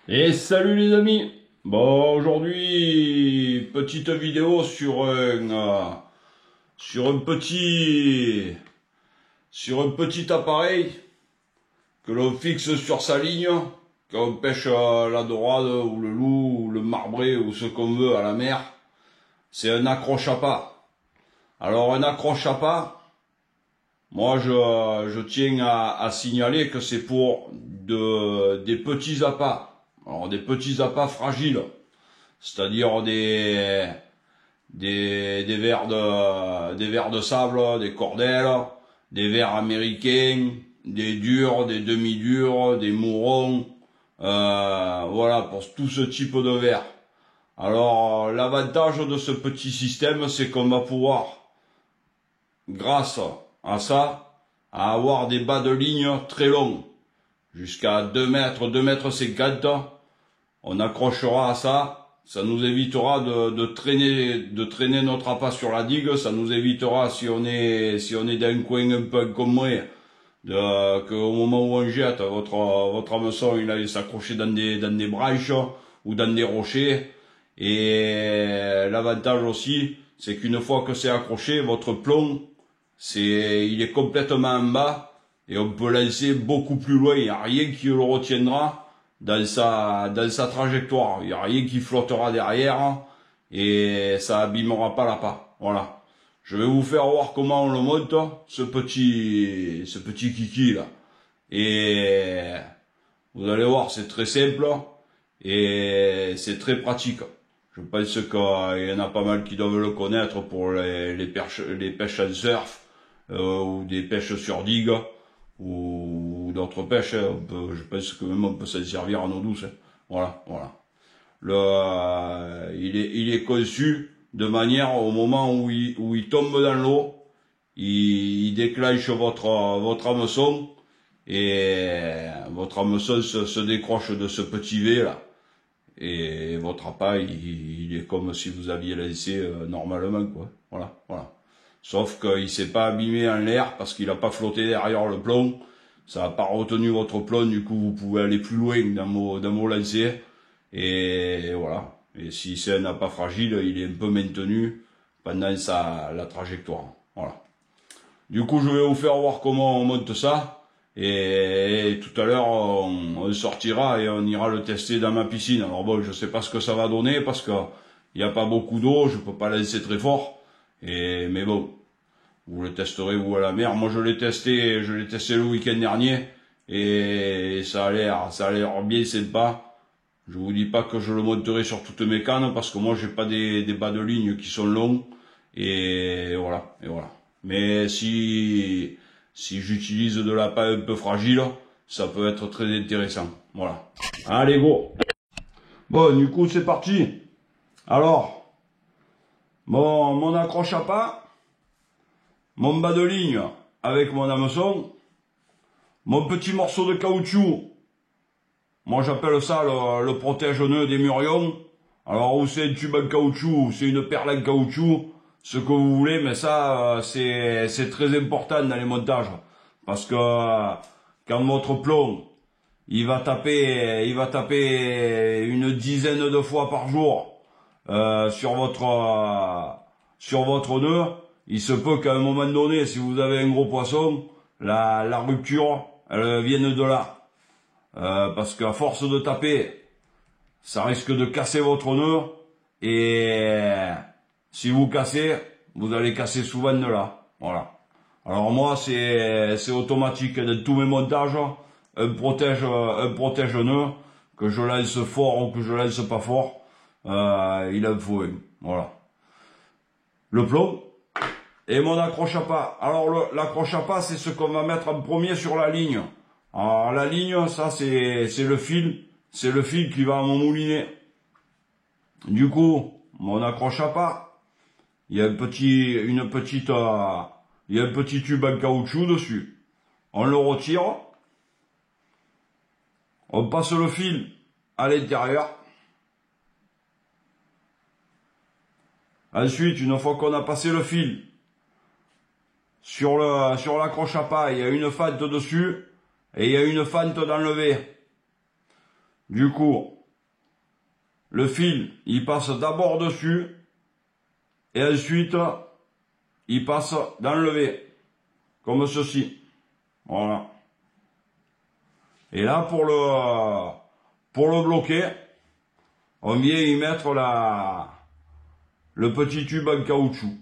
Et salut les amis. Bon, aujourd'hui, petite vidéo sur un petit appareil que l'on fixe sur sa ligne quand on pêche la dorade ou le loup ou le marbré ou ce qu'on veut à la mer. C'est un accroche-appât. Alors un accroche-appât, moi je tiens à signaler que c'est pour des petits appâts. Alors des petits appâts fragiles, c'est-à-dire des vers de sable, des cordelles, des vers américains, des durs, des demi-durs, des mourons, voilà, pour tout ce type de vers. Alors l'avantage de ce petit système, c'est qu'on va pouvoir, grâce à ça, avoir des bas de ligne très longs, jusqu'à 2 mètres, 2 mètres 50. On accrochera à ça, ça nous évitera de traîner notre appât sur la digue, ça nous évitera si on est d'un coin un peu encombré, qu'au moment où on jette, votre hameçon, il aille s'accrocher dans des branches ou dans des rochers. Et l'avantage aussi, c'est qu'une fois que c'est accroché, votre plomb, il est complètement en bas et on peut lancer beaucoup plus loin, il n'y a rien qui le retiendra dans sa trajectoire. Il n'y a rien qui flottera derrière et ça abîmera pas l'appât. Voilà. Je vais vous faire voir comment on le monte, ce petit kiki là. Et vous allez voir, c'est très simple et c'est très pratique. Je pense qu'il y en a pas mal qui doivent le connaître pour les pêches en surf, ou des pêches sur digue, ou d'autres pêches. Je pense que même on peut s'en servir en eau douce. Voilà, voilà. Il est conçu de manière au moment où il tombe dans l'eau, il déclenche votre hameçon et votre hameçon se décroche de ce petit V là. Et votre appât, il est comme si vous aviez laissé normalement, quoi. Voilà, voilà. Sauf qu'il s'est pas abîmé en l'air parce qu'il a pas flotté derrière le plomb. Ça n'a pas retenu votre plomb, du coup vous pouvez aller plus loin dans vos lancers. Et voilà. Et si c'est un appât fragile, il est un peu maintenu pendant la trajectoire. Voilà. Du coup, je vais vous faire voir comment on monte ça. Et tout à l'heure, on sortira et on ira le tester dans ma piscine. Alors bon, je sais pas ce que ça va donner parce que il n'y a pas beaucoup d'eau, je peux pas lancer très fort. Mais bon, vous le testerez vous à la mer. Moi, je l'ai testé le week-end dernier et ça a l'air bien sympa. Je vous dis pas que je le monterai sur toutes mes cannes parce que moi, j'ai pas des bas de ligne qui sont longs et voilà, et voilà. Mais si j'utilise de la paille un peu fragile, ça peut être très intéressant. Voilà. Allez, go. Bon, du coup, c'est parti. Alors, mon accroche à pas, mon bas de ligne avec mon hameçon, mon petit morceau de caoutchouc. Moi, j'appelle ça le protège-nœud des murions. Alors, ou c'est un tube en caoutchouc, ou c'est une perle en caoutchouc, ce que vous voulez, mais ça, c'est très important dans les montages. Parce que quand votre plomb, il va taper une dizaine de fois par jour sur votre nœud, il se peut qu'à un moment donné, si vous avez un gros poisson, la rupture, elle vienne de là. Parce qu'à force de taper, ça risque de casser votre nœud, et si vous cassez, vous allez casser souvent de là. Voilà. Alors moi, c'est automatique dans tous mes montages, un protège-nœud, que je lance fort ou que je lance pas fort, il en faut un. Voilà. Le plomb et mon accroche à pas. Alors l'accroche à pas, c'est ce qu'on va mettre en premier sur la ligne. Alors la ligne, ça c'est le fil qui va à mon moulinet. Du coup, mon accroche à pas, il y a un petit tube en caoutchouc dessus. On le retire, on passe le fil à l'intérieur. Ensuite, une fois qu'on a passé le fil sur l'accroche à pas, il y a une fente dessus et il y a une fente dans le V. Du coup, le fil, il passe d'abord dessus, et ensuite, il passe dans le V, comme ceci. Voilà. Et là, pour le bloquer, on vient y mettre le petit tube en caoutchouc.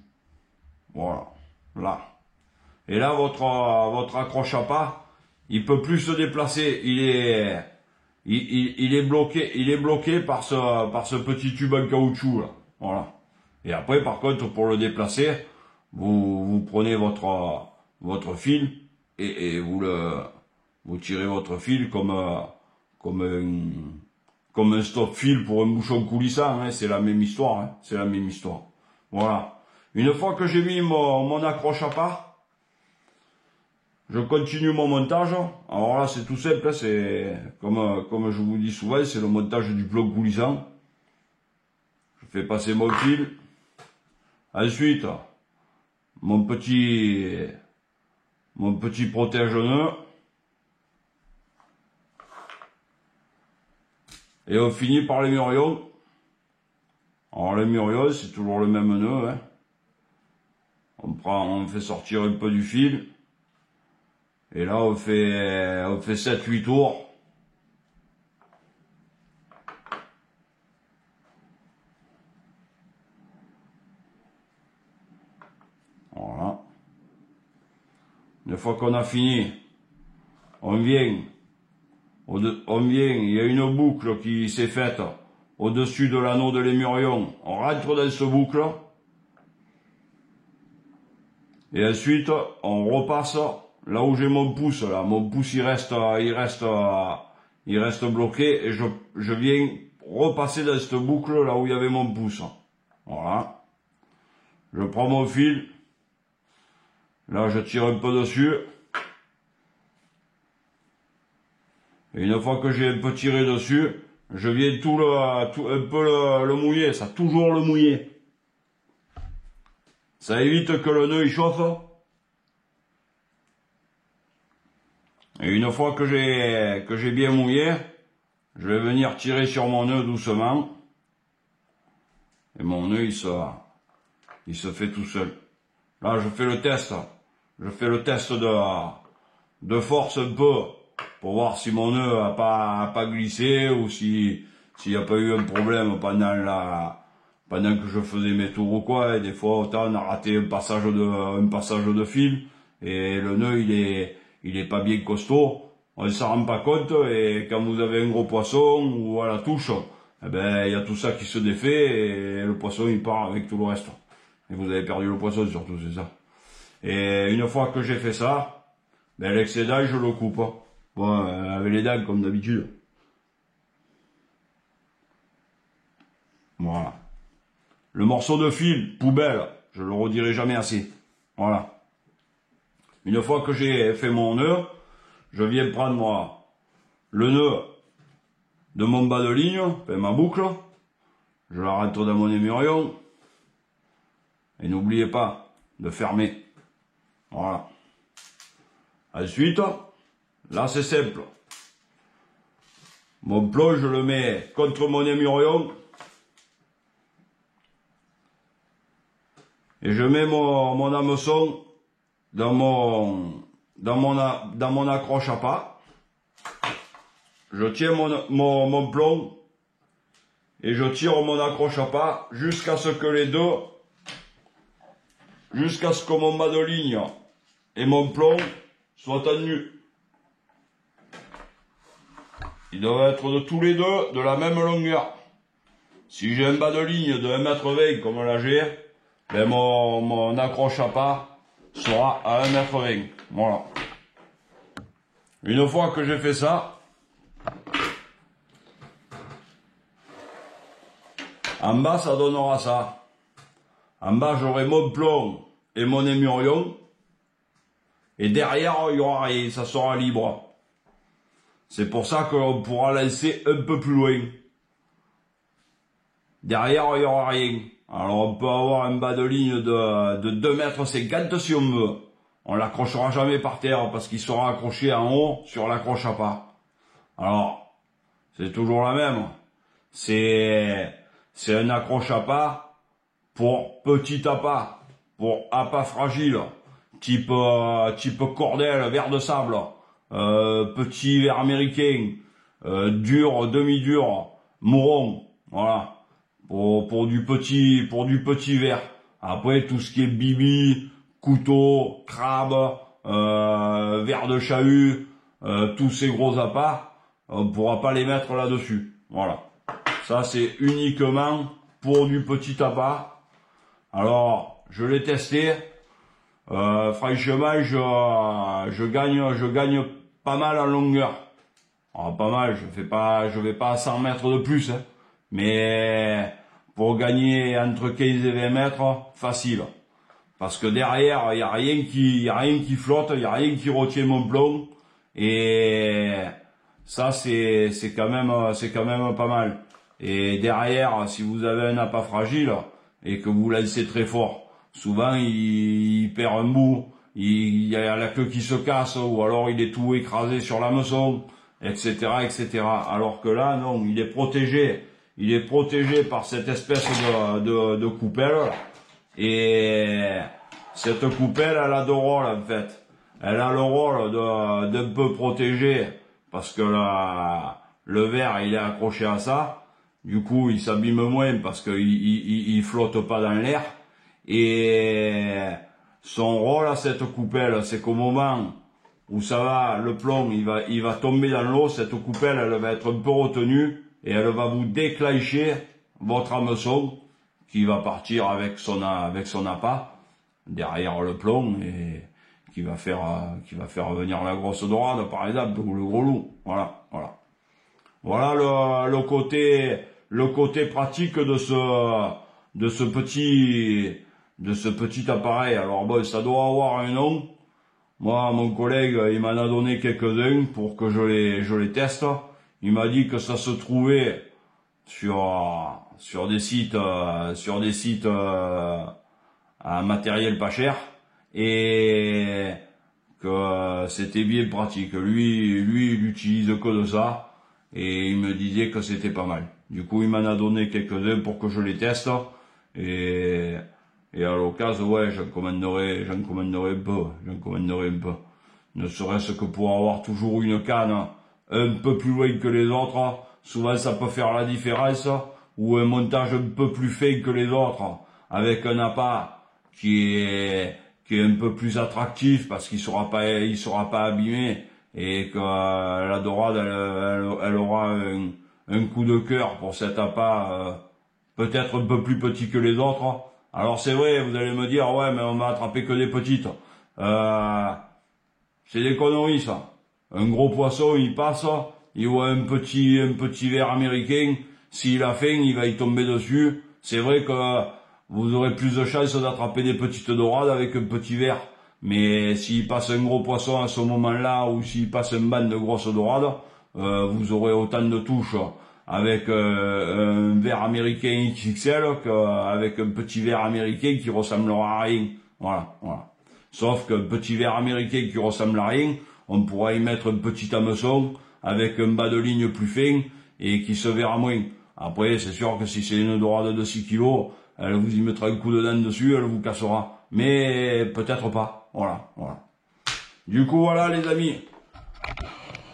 Voilà. Là. Et là, votre accroche à pas, il peut plus se déplacer. Il est bloqué par ce petit tube en caoutchouc, là. Voilà. Et après, par contre, pour le déplacer, vous prenez votre fil et vous tirez votre fil comme un stop fil pour un bouchon coulissant, hein. C'est la même histoire, hein. C'est la même histoire. Voilà. Une fois que j'ai mis mon accroche à pas, je continue mon montage. Alors là, c'est tout simple, hein. C'est comme je vous dis souvent, c'est le montage du bloc coulissant. Je fais passer mon fil. Ensuite, mon petit protège-nœud. Et on finit par les murions. Alors les murions, c'est toujours le même nœud, hein. On fait sortir un peu du fil. Et là, on fait 7-8 tours. Voilà. Une fois qu'on a fini, on vient, il y a une boucle qui s'est faite au-dessus de l'anneau de l'émurion. On rentre dans cette boucle. Et ensuite, on repasse là où j'ai mon pouce, là. Mon pouce, il reste bloqué et je viens repasser dans cette boucle là où il y avait mon pouce. Voilà. Je prends mon fil. Là, je tire un peu dessus. Et une fois que j'ai un peu tiré dessus, je viens un peu le mouiller. Ça, toujours le mouiller. Ça évite que le nœud il chauffe. Et une fois que j'ai bien mouillé, je vais venir tirer sur mon nœud doucement. Et mon nœud il se fait tout seul. Là, je fais le test. Je fais le test de force un peu pour voir si mon nœud a pas glissé ou s'il n'y a pas eu un problème pendant que je faisais mes tours ou quoi. Et des fois, autant on a raté un passage de fil et le nœud il est pas bien costaud. On ne s'en rend pas compte et quand vous avez un gros poisson ou à la touche, eh ben il y a tout ça qui se défait et le poisson il part avec tout le reste. Et vous avez perdu le poisson surtout, c'est ça. Et une fois que j'ai fait ça, ben l'excédent je le coupe. Bon, avec les dents comme d'habitude. Voilà. Le morceau de fil, poubelle, je le redirai jamais assez. Voilà. Une fois que j'ai fait mon nœud, je viens prendre moi le nœud de mon bas de ligne, enfin ma boucle, je la rentre dans mon émurion, et n'oubliez pas de fermer. Voilà. Ensuite, là c'est simple. Mon plomb, je le mets contre mon émurion, et je mets mon hameçon dans mon accroche à pas. Je tiens mon plomb et je tire mon accroche à pas jusqu'à ce que mon bas de ligne et mon plomb soient en nu. Ils doivent être de tous les deux de la même longueur. Si j'ai un bas de ligne de 1,20 m comme là j'ai, ben mon accroche à pas sera à 1,20 m. Voilà. Une fois que j'ai fait ça, en bas ça donnera ça. En bas j'aurai mon plomb et mon émurion. Et derrière il n'y aura rien, ça sera libre. C'est pour ça qu'on pourra lancer un peu plus loin. Derrière il n'y aura rien. Alors on peut avoir un bas de ligne de 2,50 m si on veut. On l'accrochera jamais par terre parce qu'il sera accroché en haut sur l'accroche à pas. Alors, c'est toujours la même. C'est un accroche appât pour petit appât, pour appât fragile, type cordelle, ver de sable, petit ver américain, dur, demi-dur, mouron, voilà, pour du petit ver. Après tout ce qui est bibi, couteau, crabe, ver de chahut, tous ces gros appâts, on ne pourra pas les mettre là-dessus. Voilà. Ça c'est uniquement pour du petit appât. Alors, je l'ai testé. Franchement, je gagne pas mal en longueur. Alors, pas mal, je vais pas à 100 mètres de plus, hein. Mais pour gagner entre 15 et 20 mètres, facile. Parce que derrière, il y a rien qui flotte, il y a rien qui retient mon plomb. Et ça, c'est quand même pas mal. Et derrière, si vous avez un appât fragile et que vous lancez très fort, souvent il perd un bout, il y a la queue qui se casse, ou alors il est tout écrasé sur l'hameçon, etc., etc. Alors que là, non, il est protégé par cette espèce de coupelle. Et cette coupelle, elle a deux rôles en fait. Elle a le rôle d'un peu protéger, parce que le verre il est accroché à ça. Du coup, il s'abîme moins parce qu'il flotte pas dans l'air. Et son rôle à cette coupelle, c'est qu'au moment où ça va, le plomb, il va tomber dans l'eau, cette coupelle, elle va être un peu retenue et elle va vous déclencher votre hameçon qui va partir avec son appât derrière le plomb et qui va faire venir la grosse dorade, par exemple, ou le gros loup. Voilà, voilà. Voilà le côté pratique de ce petit appareil. Alors bon, ça doit avoir un nom. Moi, mon collègue, il m'en a donné quelques-uns pour que je les teste. Il m'a dit que ça se trouvait sur des sites à matériel pas cher et que c'était bien pratique. Lui, il utilise que de ça. Et il me disait que c'était pas mal. Du coup, il m'en a donné quelques-uns pour que je les teste. Et à l'occasion, ouais, j'en commanderai un peu. Ne serait-ce que pour avoir toujours une canne un peu plus loin que les autres. Souvent, ça peut faire la différence. Ou un montage un peu plus fin que les autres. Avec un appât qui est un peu plus attractif parce qu'il sera pas abîmé. Et que la dorade, elle aura un coup de cœur pour cet appât peut-être un peu plus petit que les autres. Alors c'est vrai, vous allez me dire, ouais, mais on va attraper que des petites. C'est des conneries, ça. Un gros poisson, il passe, il voit un petit ver américain, s'il a faim, il va y tomber dessus. C'est vrai que vous aurez plus de chances d'attraper des petites dorades avec un petit ver. Mais s'il passe un gros poisson à ce moment-là, ou s'il passe un banc de grosses dorades, vous aurez autant de touches avec un ver américain XXL qu'avec un petit ver américain qui ressemblera à rien. Voilà, voilà. Sauf qu'un petit ver américain qui ressemble à rien, on pourra y mettre un petit hameçon avec un bas de ligne plus fin et qui se verra moins. Après, c'est sûr que si c'est une dorade de 6 kilos, elle vous y mettra un coup de dent dessus, elle vous cassera. Mais peut-être pas. Voilà, voilà. Du coup, voilà les amis.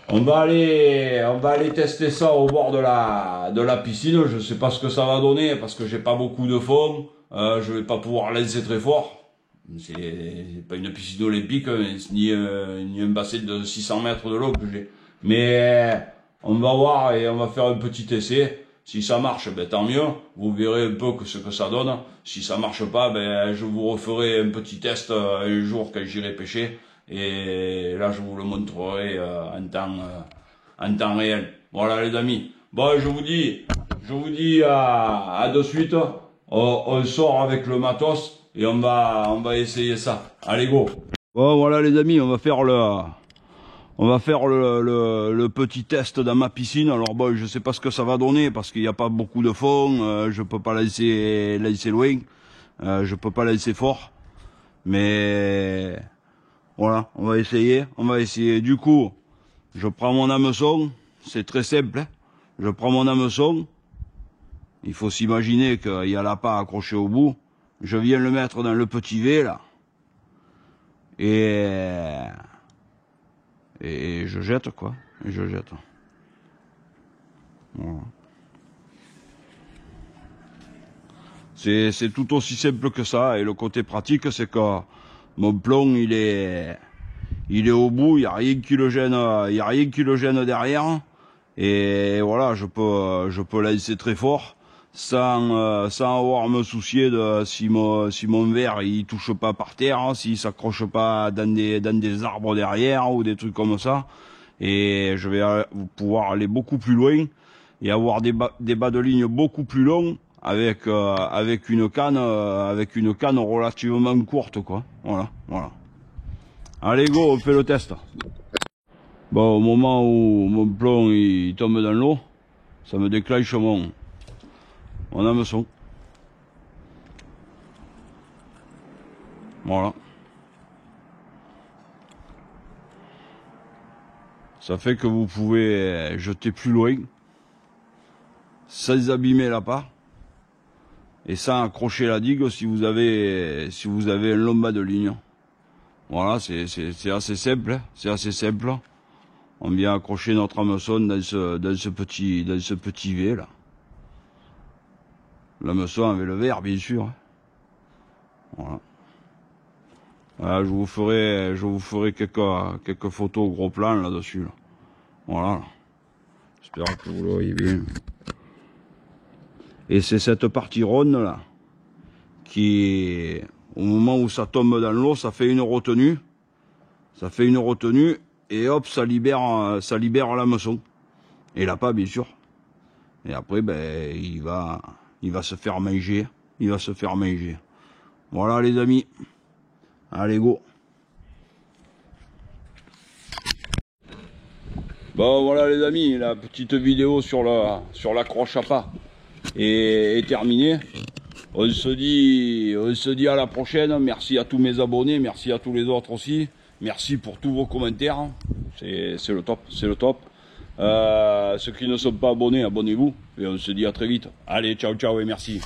On va aller tester ça au bord de la piscine. Je sais pas ce que ça va donner parce que j'ai pas beaucoup de fond. Je vais pas pouvoir lancer très fort. C'est pas une piscine olympique, ni un bassin de 600 mètres de l'eau que j'ai. Mais on va voir et on va faire un petit essai. Si ça marche, ben tant mieux. Vous verrez un peu ce que ça donne. Si ça marche pas, ben je vous referai un petit test un jour quand j'irai pêcher. Et là, je vous le montrerai en temps réel. Voilà les amis. Bon, je vous dis à de suite. On sort avec le matos et on va essayer ça. Allez go. Bon voilà les amis, on va faire le petit test dans ma piscine. Alors bon, je sais pas ce que ça va donner parce qu'il n'y a pas beaucoup de fond. Je peux pas lancer loin. Je peux pas lancer fort. Mais voilà, on va essayer. Du coup, je prends mon hameçon. C'est très simple. Hein. je prends mon hameçon. Il faut s'imaginer qu'il y a l'appât accroché au bout. Je viens le mettre dans le petit V, là. Et je jette, quoi. Et je jette. Voilà. C'est tout aussi simple que ça. Et le côté pratique, c'est que mon plomb, il est au bout. Il n'y a rien qui le gêne. Il y a rien qui le gêne derrière. Et voilà, je peux lancer très fort sans avoir à me soucier de si mon verre il touche pas par terre, hein, s'il s'accroche pas dans des arbres derrière ou des trucs comme ça. Et je vais pouvoir aller beaucoup plus loin et avoir des bas de ligne beaucoup plus longs avec une canne relativement courte, quoi. Voilà. Allez go, on fait le test. Bon, au moment où mon plomb il tombe dans l'eau, ça me déclenche mon hameçon. Voilà. Ça fait que vous pouvez jeter plus loin, sans abîmer l'appât, et sans accrocher la digue si vous avez un long bas de ligne. Voilà, c'est assez simple, hein, c'est assez simple. On vient accrocher notre hameçon dans ce petit V là. L'hameçon avec le verre, bien sûr. Voilà. Voilà, je vous ferai quelques photos au gros plan là-dessus. Là. Voilà. J'espère que vous le voyez bien. Et c'est cette partie ronde là qui, au moment où ça tombe dans l'eau, ça fait une retenue. Ça fait une retenue et hop, ça libère l'hameçon. Et l'appât, bien sûr. Et après, ben, il va se faire manger. Il va se faire manger. Voilà les amis. Allez go. Bon voilà les amis, la petite vidéo sur l'accroche appât est terminée. On se dit à la prochaine. Merci à tous mes abonnés, merci à tous les autres aussi. Merci pour tous vos commentaires. C'est le top, c'est le top. Ceux qui ne sont pas abonnés, abonnez-vous. Et on se dit à très vite. Allez, ciao, ciao et merci.